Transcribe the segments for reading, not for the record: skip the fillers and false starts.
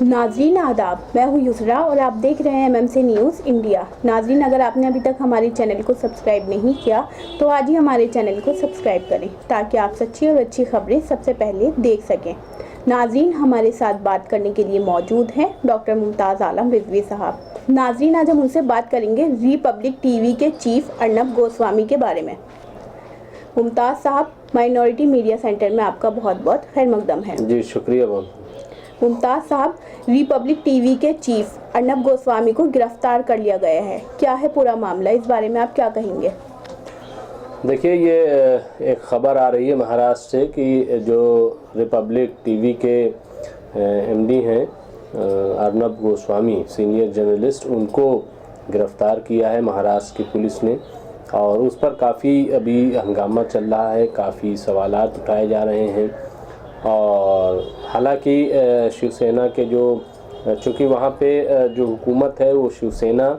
नाजरीन आदाब, मैं हूँ युसरा और आप देख रहे हैं एमएमसी न्यूज़ इंडिया। नाजरीन, अगर आपने अभी तक हमारे चैनल को सब्सक्राइब नहीं किया तो आज ही हमारे चैनल को सब्सक्राइब करें ताकि आप सच्ची और अच्छी खबरें सबसे पहले देख सकें। नाजरीन, हमारे साथ बात करने के लिए मौजूद हैं डॉक्टर मुमताज़ आलम रिजवी साहब। नाजरीन, आज हम उनसे बात करेंगे रिपब्लिक टीवी के चीफ अर्नब गोस्वामी के बारे में। मुमताज़ साहब, माइनॉरिटी मीडिया सेंटर में आपका बहुत बहुत खैर मकदम है। जी शुक्रिया बहुत। मुमताज़ साहब, रिपब्लिक टीवी के चीफ अर्नब गोस्वामी को गिरफ्तार कर लिया गया है, क्या है पूरा मामला, इस बारे में आप क्या कहेंगे? देखिए, ये एक ख़बर आ रही है महाराष्ट्र से कि जो रिपब्लिक टीवी के एमडी हैं अर्नब गोस्वामी, सीनियर जर्नलिस्ट, उनको गिरफ्तार किया है महाराष्ट्र की पुलिस ने। और उस पर काफ़ी अभी हंगामा चल रहा है, काफ़ी सवालात उठाए जा रहे हैं। और हालांकि शिवसेना के चूँकि वहाँ पे जो हुकूमत है वो शिवसेना,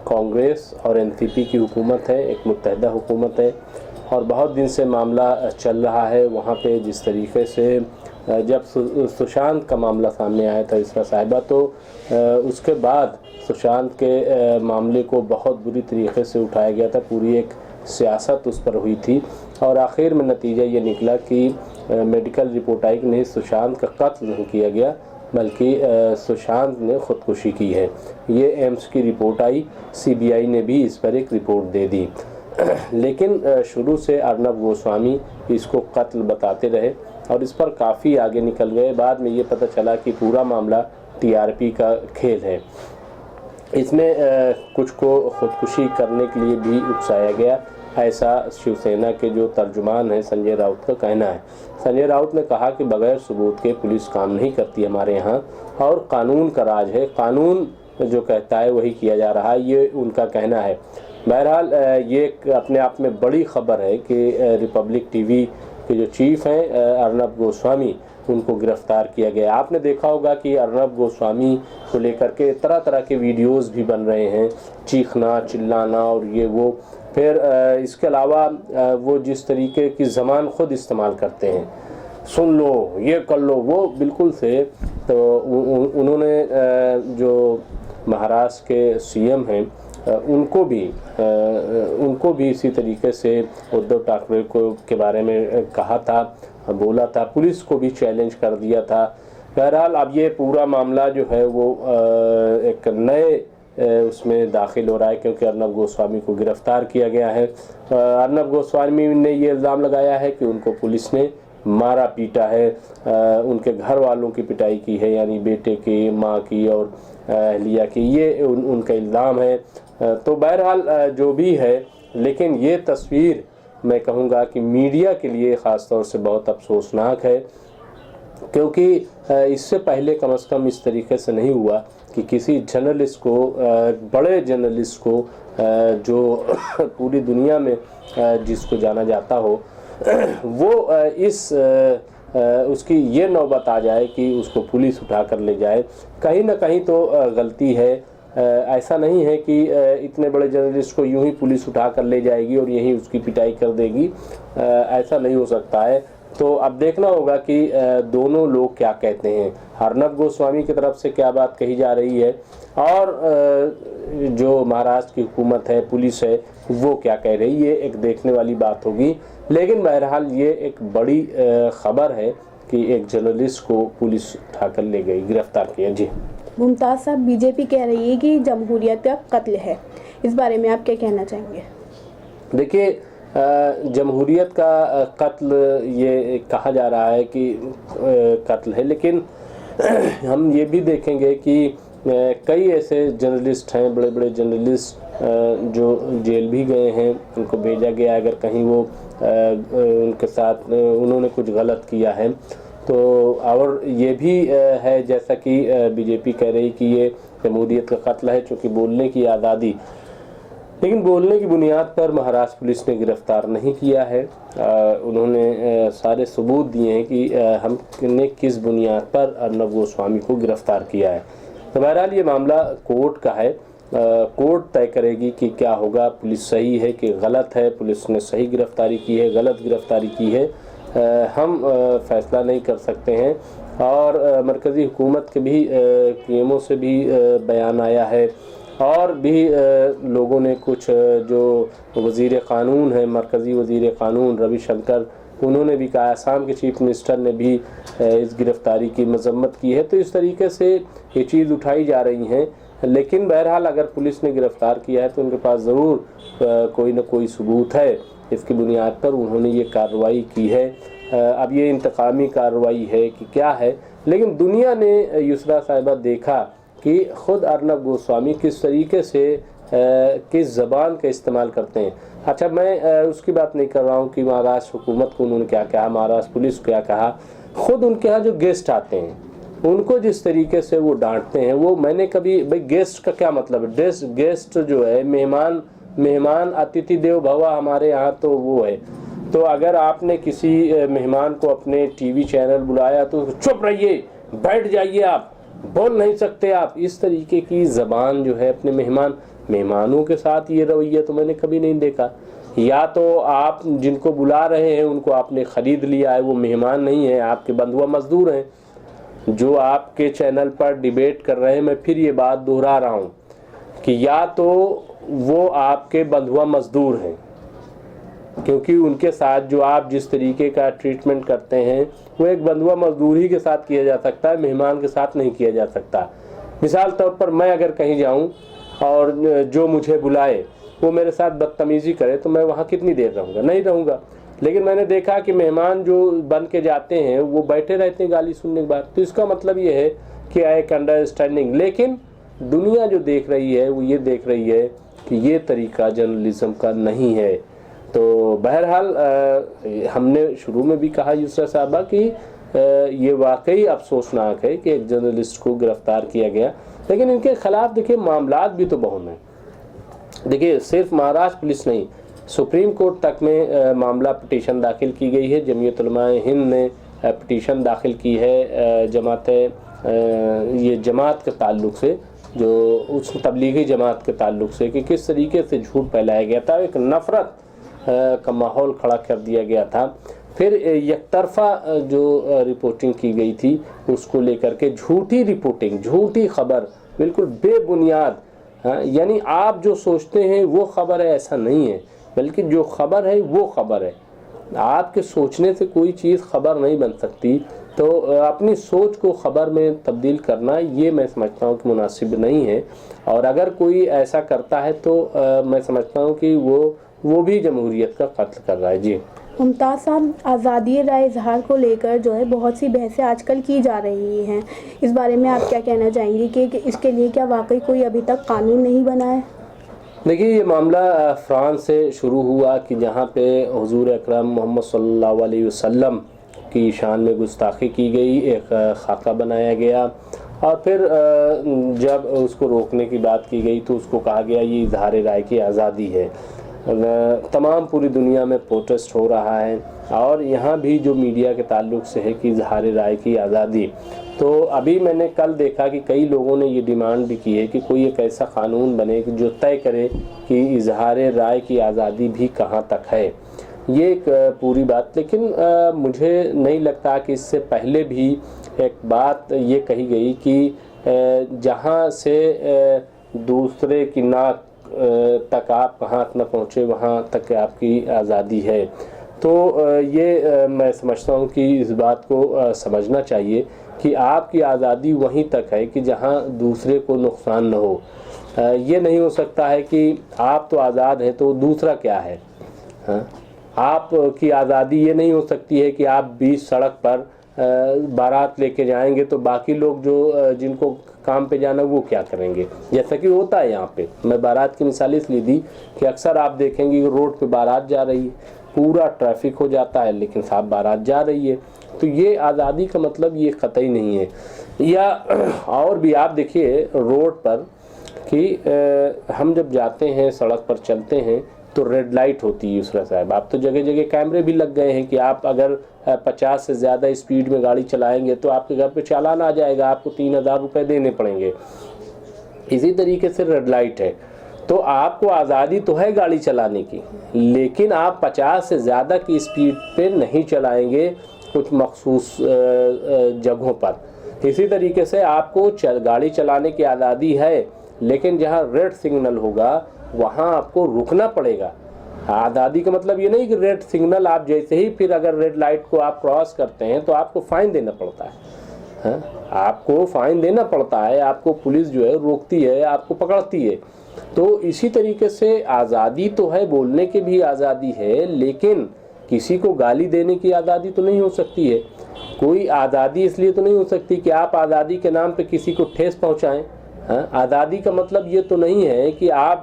कांग्रेस और एनसीपी की हुकूमत है, एक मुत्तहदा हुकूमत है। और बहुत दिन से मामला चल रहा है वहाँ पे। जिस तरीके से जब सुशांत का मामला सामने आया था इसरा साहिबा, तो उसके बाद सुशांत के मामले को बहुत बुरी तरीके से उठाया गया था, पूरी एक सियासत उस पर हुई थी। और आखिर में नतीजा ये निकला कि मेडिकल रिपोर्ट आई कि नहीं, सुशांत का कत्ल नहीं किया गया बल्कि सुशांत ने ख़ुदकुशी की है। ये एम्स की रिपोर्ट आई, सीबीआई ने भी इस पर एक रिपोर्ट दे दी। लेकिन शुरू से अर्नब गोस्वामी इसको कत्ल बताते रहे और इस पर काफ़ी आगे निकल गए। बाद में ये पता चला कि पूरा मामला टीआरपी का खेल है। इसमें कुछ को ख़ुदकुशी करने के लिए भी उकसाया गया, ऐसा शिवसेना के जो तर्जुमान हैं संजय राउत का कहना है। संजय राउत ने कहा कि बगैर सबूत के पुलिस काम नहीं करती हमारे यहाँ और कानून का राज है, कानून जो कहता है वही किया जा रहा है, ये उनका कहना है। बहरहाल ये अपने आप में बड़ी खबर है कि रिपब्लिक टीवी के जो चीफ हैं अर्नब गोस्वामी, उनको गिरफ्तार किया गया। आपने देखा होगा कि अर्नब गोस्वामी को लेकर के तरह तरह के वीडियोस भी बन रहे हैं, चीखना चिल्लाना और ये वो। फिर इसके अलावा वो जिस तरीके की ज़बान ख़ुद इस्तेमाल करते हैं, सुन लो, ये कर लो, वो बिल्कुल से। तो उन्होंने जो महाराष्ट्र के सीएम हैं उनको भी इसी तरीके से उद्धव ठाकरे के बारे में कहा था, बोला था, पुलिस को भी चैलेंज कर दिया था। बहरहाल अब ये पूरा मामला जो है वो एक नए उसमें दाखिल हो रहा है क्योंकि अर्नब गोस्वामी को गिरफ्तार किया गया है। अर्नब गोस्वामी ने ये इल्ज़ाम लगाया है कि उनको पुलिस ने मारा पीटा है, उनके घर वालों की पिटाई की है, यानी बेटे की, माँ की और अहलिया की, ये उनका इल्ज़ाम है। तो बहरहाल जो भी है, लेकिन ये तस्वीर मैं कहूँगा कि मीडिया के लिए ख़ास तौर से बहुत अफसोसनाक है, क्योंकि इससे पहले कम से कम इस तरीके से नहीं हुआ कि किसी जर्नलिस्ट को, बड़े जर्नलिस्ट को, जो पूरी दुनिया में जिसको जाना जाता हो, वो उसकी ये नौबत आ जाए कि उसको पुलिस उठा कर ले जाए। कहीं ना कहीं तो गलती है। ऐसा नहीं है कि इतने बड़े जर्नलिस्ट को यूं ही पुलिस उठा कर ले जाएगी और यहीं उसकी पिटाई कर देगी, ऐसा नहीं हो सकता है। तो अब देखना होगा कि दोनों लोग क्या कहते हैं, अर्नब गोस्वामी की तरफ से क्या बात कही जा रही है और जो महाराष्ट्र की हुकूमत है, पुलिस है, वो क्या कह रही है, एक देखने वाली बात होगी। लेकिन बहरहाल ये एक बड़ी खबर है कि एक जर्नलिस्ट को पुलिस उठाकर ले गई, गिरफ्तार किया। जी मुमताज़ साहब, बीजेपी कह रही है कि जमहूरियत का कत्ल है, इस बारे में आप क्या कहना चाहेंगे? देखिए, जमहूरियत का कत्ल ये कहा जा रहा है कि कत्ल है, लेकिन हम ये भी देखेंगे कि कई ऐसे जर्नलिस्ट हैं, बड़े बड़े जर्नलिस्ट जो जेल भी गए हैं, उनको भेजा गया अगर कहीं वो उनके साथ उन्होंने कुछ गलत किया है तो। और ये भी है जैसा कि बीजेपी कह रही कि ये जमहूरियत का कत्ल है, चूँकि बोलने की आज़ादी, लेकिन बोलने की बुनियाद पर महाराष्ट्र पुलिस ने गिरफ्तार नहीं किया है। उन्होंने सारे सबूत दिए हैं कि हमने किस बुनियाद पर अर्नब गोस्वामी को गिरफ्तार किया है। तो बहरहाल ये मामला कोर्ट का है, कोर्ट तय करेगी कि क्या होगा, पुलिस सही है कि गलत है, पुलिस ने सही गिरफ्तारी की है, गलत गिरफ्तारी की है। हम फैसला नहीं कर सकते हैं। और मरकज़ी हुकूमत के भी पीएमओ से भी बयान आया है, और भी लोगों ने कुछ जो वज़ीर क़ानून है, मरकज़ी वज़ीर क़ानून रविशंकर, उन्होंने भी कहा, असम के चीफ मिनिस्टर ने भी इस गिरफ़्तारी की मज़म्मत की है। तो इस तरीके से ये चीज़ उठाई जा रही हैं। लेकिन बहरहाल अगर पुलिस ने गिरफ़्तार किया है तो उनके पास ज़रूर कोई न कोई सबूत है, इसकी बुनियाद पर उन्होंने ये कार्रवाई की है। अब ये इंतकामी कार्रवाई है कि क्या है, लेकिन दुनिया ने युसरा साहिबा देखा कि ख़ुद अर्नब गोस्वामी किस तरीके से किस ज़बान का इस्तेमाल करते हैं। अच्छा, मैं उसकी बात नहीं कर रहा हूँ कि महाराष्ट्र हुकूमत को उन्होंने क्या कहा, महाराष्ट्र पुलिस को क्या कहा। ख़ुद उनके यहाँ जो गेस्ट आते हैं उनको जिस तरीके से वो डांटते हैं, वो मैंने कभी, भाई गेस्ट का क्या मतलब है, गेस्ट जो है मेहमान अतिथि देव भव हमारे यहाँ तो वो है। तो अगर आपने किसी मेहमान को अपने टीवी चैनल बुलाया तो चुप रहिए, बैठ जाइए, आप बोल नहीं सकते आप, इस तरीके की ज़बान जो है अपने मेहमानों के साथ, ये रवैया तो मैंने कभी नहीं देखा। या तो आप जिनको बुला रहे हैं उनको आपने ख़रीद लिया है, वो मेहमान नहीं है, आपके बंधुआ मजदूर हैं जो आपके चैनल पर डिबेट कर रहे हैं। मैं फिर ये बात दोहरा रहा हूँ कि या तो वो आपके बंधुआ मजदूर हैं, क्योंकि उनके साथ जो आप जिस तरीके का ट्रीटमेंट करते हैं वो एक बंधुआ मजदूर ही के साथ किया जा सकता है, मेहमान के साथ नहीं किया जा सकता। मिसाल तौर पर मैं अगर कहीं जाऊं और जो मुझे बुलाए वो मेरे साथ बदतमीज़ी करे तो मैं वहाँ कितनी देर रहूँगा? नहीं रहूँगा। लेकिन मैंने देखा कि मेहमान जो बन के जाते हैं वो बैठे रहते हैं गाली सुनने के बाद। तो इसका मतलब ये है कि एक अंडरस्टैंडिंग, लेकिन दुनिया जो देख रही है वो ये देख रही है कि ये तरीका जर्नलिज्म का नहीं है। तो बहरहाल हमने शुरू में भी कहा युसरा साहबा कि ये वाकई अफसोसनाक है कि एक जर्नलिस्ट को गिरफ़्तार किया गया, लेकिन इनके ख़िलाफ़ देखिए मामलात भी तो बहुत हैं। देखिए सिर्फ महाराष्ट्र पुलिस नहीं, सुप्रीम कोर्ट तक में मामला पिटीशन दाखिल की गई है। जमीयत उलमाए हिंद ने पिटीशन दाखिल की है ये जमात के ताल्लुक़ से, जो उस तबलीगी जमात के ताल्लुक़ से, कि किस तरीके से झूठ फैलाया गया था, एक नफ़रत का माहौल खड़ा कर दिया गया था। फिर एकतरफा जो रिपोर्टिंग की गई थी उसको लेकर के झूठी रिपोर्टिंग, झूठी खबर, बिल्कुल बेबुनियाद। यानी आप जो सोचते हैं वो खबर है ऐसा नहीं है, बल्कि जो खबर है वो खबर है। आपके सोचने से कोई चीज़ खबर नहीं बन सकती, तो अपनी सोच को खबर में तब्दील करना ये मैं समझता हूँ कि मुनासिब नहीं है। और अगर कोई ऐसा करता है तो मैं समझता हूँ कि वो भी जमहूरियत का कत्ल कर रहा है। जी मुमताज़ साहब, आज़ादी राय इजहार को लेकर जो है बहुत सी बहसें आजकल की जा रही हैं, इस बारे में आप क्या कहना चाहेंगे कि इसके लिए क्या वाकई कोई अभी तक कानून नहीं बना है? देखिए, ये मामला फ्रांस से शुरू हुआ कि जहाँ पे हुजूर अकरम मोहम्मद सल्लल्लाहु अलैहि वसल्लम की शान में गुस्ताखी की गई, एक खाका बनाया गया, और फिर जब उसको रोकने की बात की गई तो उसको कहा गया ये इजहार राय की आज़ादी है। तमाम पूरी दुनिया में प्रोटेस्ट हो रहा है, और यहाँ भी जो मीडिया के ताल्लुक़ से है कि इजहार राय की आज़ादी। तो अभी मैंने कल देखा कि कई लोगों ने ये डिमांड भी की है कि कोई एक ऐसा कानून बने कि जो तय करे कि इजहार राय की आज़ादी भी कहाँ तक है। ये एक पूरी बात, लेकिन मुझे नहीं लगता कि इससे पहले भी एक बात ये कही गई कि जहाँ से दूसरे की नाक तक आप हाथ न पहुँचे वहाँ तक आपकी आज़ादी है। तो ये मैं समझता हूँ कि इस बात को समझना चाहिए कि आपकी आज़ादी वहीं तक है कि जहाँ दूसरे को नुकसान न हो। ये नहीं हो सकता है कि आप तो आज़ाद हैं तो दूसरा क्या है। हाँ, आपकी आज़ादी ये नहीं हो सकती है कि आप बीच सड़क पर बारात लेके जाएंगे तो बाकी लोग जो जिनको काम पे जाना वो क्या करेंगे, जैसा कि होता है यहाँ पे। मैं बारात की मिसाल इसलिए दी कि अक्सर आप देखेंगे रोड पे बारात जा रही है, पूरा ट्रैफिक हो जाता है, लेकिन साहब बारात जा रही है। तो ये आज़ादी का मतलब ये कतई नहीं है। या और भी आप देखिए रोड पर कि हम जब जाते हैं सड़क पर चलते हैं तो रेड लाइट होती है यूसरा साहब। आप तो जगह जगह कैमरे भी लग गए हैं कि आप अगर 50 से ज़्यादा स्पीड में गाड़ी चलाएंगे तो आपके घर पे चालान आ जाएगा, आपको 3000 रुपये देने पड़ेंगे। इसी तरीके से रेड लाइट है। तो आपको आज़ादी तो है गाड़ी चलाने की, लेकिन आप 50 से ज़्यादा की स्पीड पे नहीं चलाएंगे कुछ मखसूस जगहों पर। इसी तरीके से आपको गाड़ी चलाने की आज़ादी है, लेकिन जहाँ रेड सिग्नल होगा वहाँ आपको रुकना पड़ेगा। आज़ादी का मतलब ये नहीं कि रेड सिग्नल आप जैसे ही फिर अगर रेड लाइट को आप क्रॉस करते हैं तो आपको फ़ाइन देना पड़ता है। हाँ, आपको फ़ाइन देना पड़ता है, आपको पुलिस जो है रोकती है, आपको पकड़ती है। तो इसी तरीके से आज़ादी तो है, बोलने की भी आज़ादी है, लेकिन किसी को गाली देने की आज़ादी तो नहीं हो सकती है। कोई आज़ादी इसलिए तो नहीं हो सकती कि आप आज़ादी के नाम पे किसी को ठेस पहुंचाएं। हाँ, आज़ादी का मतलब ये तो नहीं है कि आप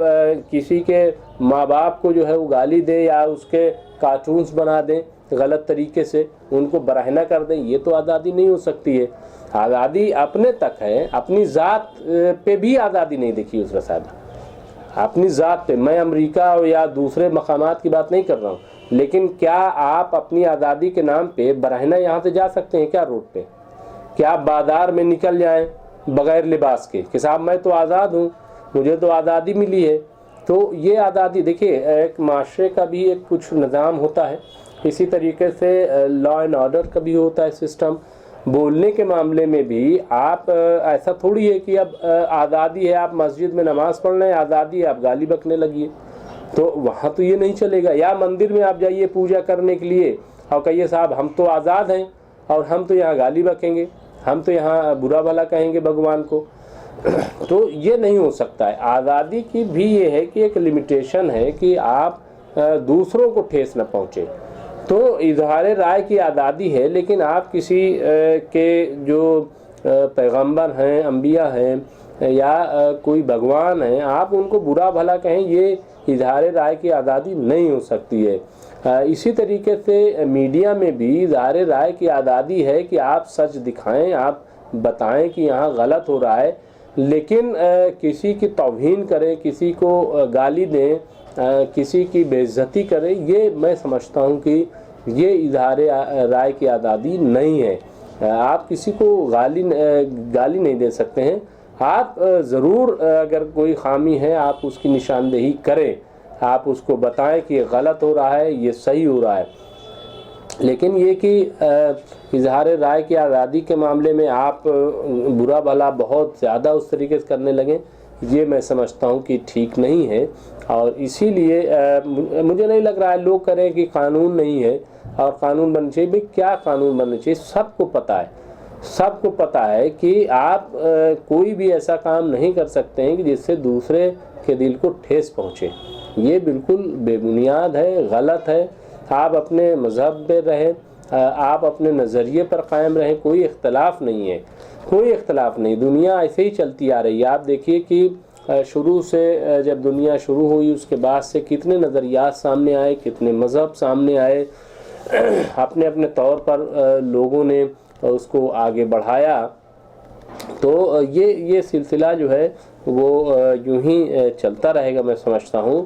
किसी के माँ बाप को जो है वो गाली दें या उसके कार्टून्स बना दें गलत तरीके से, उनको बराहना कर दें, ये तो आज़ादी नहीं हो सकती है। आज़ादी अपने तक है, अपनी ज़ात पे भी आज़ादी नहीं देखी उसने साहब, अपनी ज़ात पे। मैं अमेरिका या दूसरे मकामात की बात नहीं कर रहा हूँ, लेकिन क्या आप अपनी आज़ादी के नाम पे बराहना यहाँ से जा सकते हैं क्या रोड पे? क्या आप बाज़ार में निकल जाएं बग़ैर लिबास के साहब मैं तो आज़ाद हूँ, मुझे तो आज़ादी मिली है? तो ये आज़ादी देखिए, एक माशरे का भी एक कुछ निज़ाम होता है, इसी तरीके से लॉ एंड ऑर्डर का भी होता है सिस्टम। बोलने के मामले में भी आप ऐसा थोड़ी है कि अब आज़ादी है, आप मस्जिद में नमाज़ पढ़ रहे हैं, आज़ादी है आप गाली बकने लगिए, तो वहाँ तो ये नहीं चलेगा। या मंदिर में आप जाइए पूजा करने के लिए और कहिए साहब हम तो आज़ाद हैं और हम तो यहाँ गाली बकेंगे, हम तो यहाँ बुरा भला कहेंगे भगवान को, तो ये नहीं हो सकता है। आज़ादी की भी ये है कि एक लिमिटेशन है कि आप दूसरों को ठेस न पहुँचे। तो इजहार राय की आज़ादी है, लेकिन आप किसी के जो पैगंबर हैं, अंबिया हैं या कोई भगवान हैं, आप उनको बुरा भला कहें, ये इजहार राय की आज़ादी नहीं हो सकती है। इसी तरीके से मीडिया में भी इजहार राय की आज़ादी है कि आप सच दिखाएं, आप बताएं कि यहाँ गलत हो रहा है, लेकिन किसी की तौहीन करें, किसी को गाली दें, किसी की बेइज्जती करें, ये मैं समझता हूँ कि ये इजहार राय की आज़ादी नहीं है। आप किसी को गाली नहीं दे सकते हैं। आप ज़रूर अगर कोई खामी है आप उसकी निशानदेही करें, आप उसको बताएं कि ये गलत हो रहा है, ये सही हो रहा है, लेकिन ये कि इजहार राय की आज़ादी के मामले में आप बुरा भला बहुत ज़्यादा उस तरीके से करने लगें, ये मैं समझता हूँ कि ठीक नहीं है। और इसीलिए मुझे नहीं लग रहा है लोग करें कि कानून नहीं है और कानून बनना चाहिए। भाई क्या कानून बनना चाहिए? सबको पता है, सबको पता है कि आप कोई भी ऐसा काम नहीं कर सकते हैं कि जिससे दूसरे के दिल को ठेस पहुँचे। ये बिल्कुल बेबुनियाद है, गलत है। आप अपने मज़हब पे रहें, आप अपने नज़रिए पर कायम रहें, कोई इख्तलाफ नहीं है, कोई इख्तलाफ नहीं। दुनिया ऐसे ही चलती आ रही है। आप देखिए कि शुरू से जब दुनिया शुरू हुई उसके बाद से कितने नज़रियात सामने आए, कितने मज़हब सामने आए, अपने अपने तौर पर लोगों ने उसको आगे बढ़ाया। तो ये सिलसिला जो है वो यूं ही चलता रहेगा मैं समझता हूँ।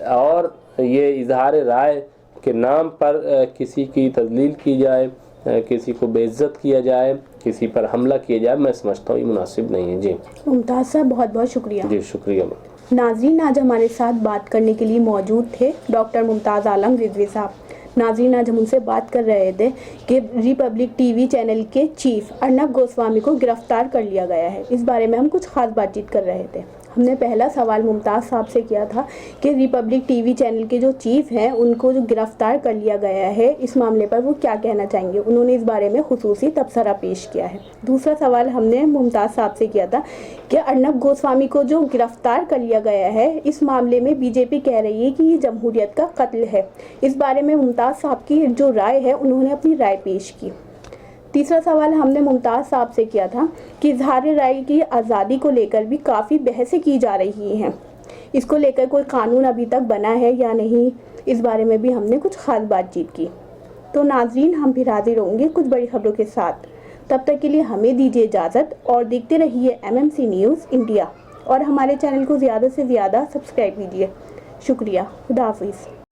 और ये इजहार राय के नाम पर किसी की तजलील की जाए, किसी को बेइज्जत किया जाए, किसी पर हमला किया जाए, मैं समझता हूँ ये मुनासिब नहीं है। जी मुमताज़ साहब बहुत बहुत शुक्रिया। जी शुक्रिया। नाज़रीन, आज हमारे साथ बात करने के लिए मौजूद थे डॉक्टर मुमताज़ आलम रिजवी साहब। नाज़रीन, आज हम उनसे बात कर रहे थे कि रिपब्लिक टीवी चैनल के चीफ अर्नब गोस्वामी को गिरफ्तार कर लिया गया है। इस बारे में हम कुछ ख़ास बातचीत कर रहे थे। हमने पहला सवाल मुमताज़ साहब से किया था कि रिपब्लिक टीवी चैनल के जो चीफ हैं उनको जो गिरफ्तार कर लिया गया है, इस मामले पर वो क्या कहना चाहेंगे। उन्होंने इस बारे में खुसूसी तबसरा पेश किया है। दूसरा सवाल हमने मुमताज़ साहब से किया था कि अर्नब गोस्वामी को जो गिरफ्तार कर लिया गया है, इस मामले में बीजेपी कह रही है कि ये जमहूरियत का कत्ल है। इस बारे में मुमताज़ साहब की जो राय है, उन्होंने अपनी राय पेश की। तीसरा सवाल हमने मुमताज़ साहब से किया था कि इजहार राय की आज़ादी को लेकर भी काफ़ी बहसें की जा रही हैं, इसको लेकर कोई कानून अभी तक बना है या नहीं, इस बारे में भी हमने कुछ ख़ास बातचीत की। तो नाज़रीन, हम फिर हाजिर होंगे कुछ बड़ी खबरों के साथ। तब तक के लिए हमें दीजिए इजाज़त और देखते रहिए MMC न्यूज़ इंडिया और हमारे चैनल को ज़्यादा से ज़्यादा सब्सक्राइब कीजिए। शुक्रिया। खुदा हाफिज़।